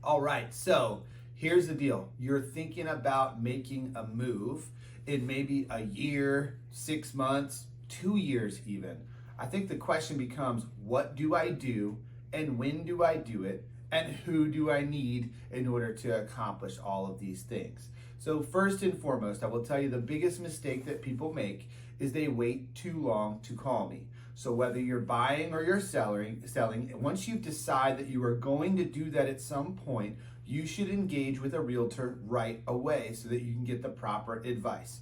All right, so here's the deal. You're thinking about making a move in maybe a year, 6 months, 2 years even. I think the question becomes, what do I do and when do I do it and who do I need in order to accomplish all of these things? So first and foremost, I will tell you the biggest mistake that people make is they wait too long to call me. So whether you're buying or you're selling, once you decide that you are going to do that at some point, you should engage with a realtor right away so that you can get the proper advice.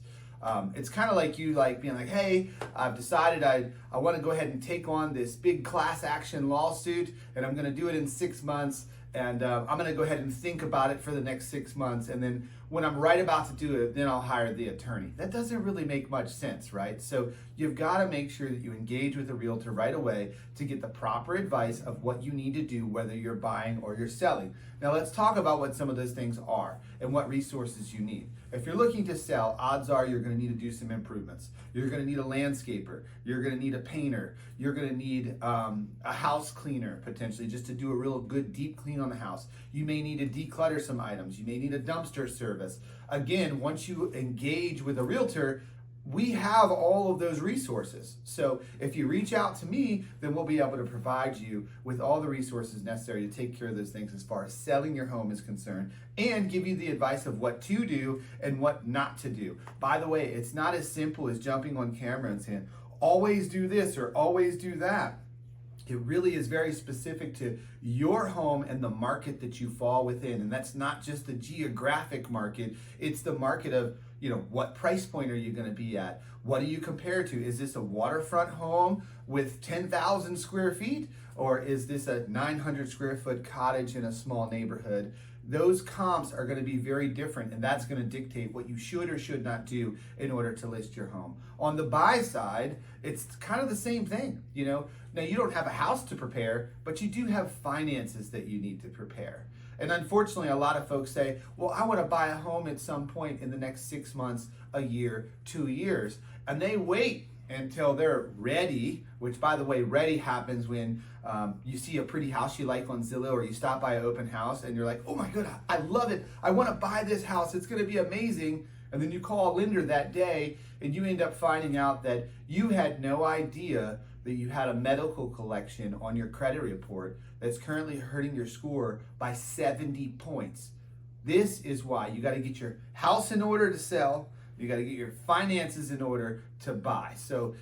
It's kind of like you being like, hey, I've decided I want to go ahead and take on this big class action lawsuit, and I'm going to do it in 6 months, and I'm going to go ahead and think about it for the next 6 months, and then when I'm right about to do it, then I'll hire the attorney. That doesn't really make much sense, right? So you've got to make sure that you engage with a realtor right away to get the proper advice of what you need to do, whether you're buying or you're selling. Now let's talk about what some of those things are and what resources you need. If you're looking to sell, odds are you're going to need to do some improvements. You're going to need a landscaper. You're going to need a painter. You're going to need a house cleaner, potentially, just to do a real good deep clean on the house. You may need to declutter some items. You may need a dumpster service. Again, once you engage with a realtor, we have all of those resources. So if you reach out to me, then we'll be able to provide you with all the resources necessary to take care of those things as far as selling your home is concerned, and give you the advice of what to do and what not to do. By the way, it's not as simple as jumping on camera and saying, always do this or always do that. It really is very specific to your home and the market that you fall within. And that's not just the geographic market, it's the market of, what price point are you going to be at? What do you compare to? Is this a waterfront home with 10,000 square feet? Or is this a 900 square foot cottage in a small neighborhood? Those comps are going to be very different, and that's going to dictate what you should or should not do in order to list your home. On the buy side, it's kind of the same thing. Now you don't have a house to prepare, but you do have finances that you need to prepare. And unfortunately, a lot of folks say, well, I want to buy a home at some point in the next 6 months, a year, 2 years. And they wait until they're ready, which, by the way, ready happens when you see a pretty house you like on Zillow, or you stop by an open house and you're like, oh my God, I love it. I want to buy this house. It's going to be amazing. And then you call a lender that day and you end up finding out that you had no idea that you had a medical collection on your credit report that's currently hurting your score by 70 points. This is why you got to get your house in order to sell. You got to get your finances in order to buy. So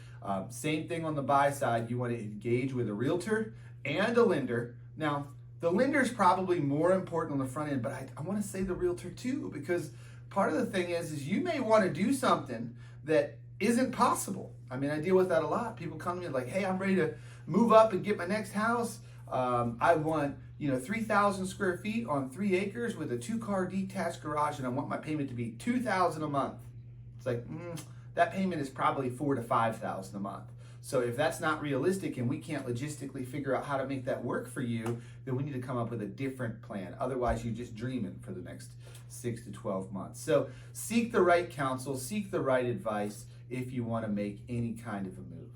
same thing on the buy side. You want to engage with a realtor and a lender. Now, the lender is probably more important on the front end, but I want to say the realtor too, because part of the thing is you may want to do something that isn't possible. I mean, I deal with that a lot. People come to me like, hey, I'm ready to move up and get my next house. I want 3,000 square feet on 3 acres with a 2-car detached garage, and I want my payment to be $2,000 a month. It's like, that payment is probably $4,000 to $5,000 a month. So if that's not realistic and we can't logistically figure out how to make that work for you, then we need to come up with a different plan. Otherwise, you're just dreaming for the next 6 to 12 months. So seek the right counsel, seek the right advice if you want to make any kind of a move.